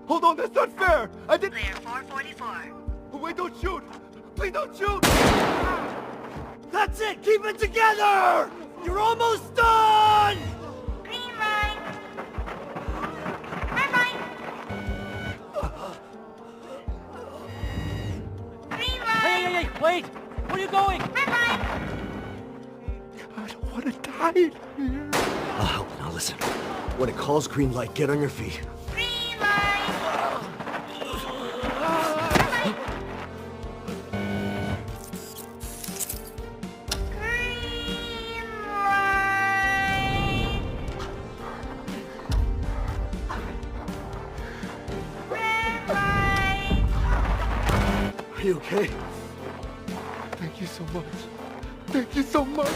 Hold on, that's not fair! I didn't... Clear 444. Wait, don't shoot! Please don't shoot! That's it! Keep it together! You're almost done! Green light. Red light. Green light. Hey, wait! Where are you going? Red light. I don't want to die in here. I'll help. Now listen. When it calls green light, get on your feet. Green light. Green light. Red light. Are you okay? Thank you so much. Thank you so much.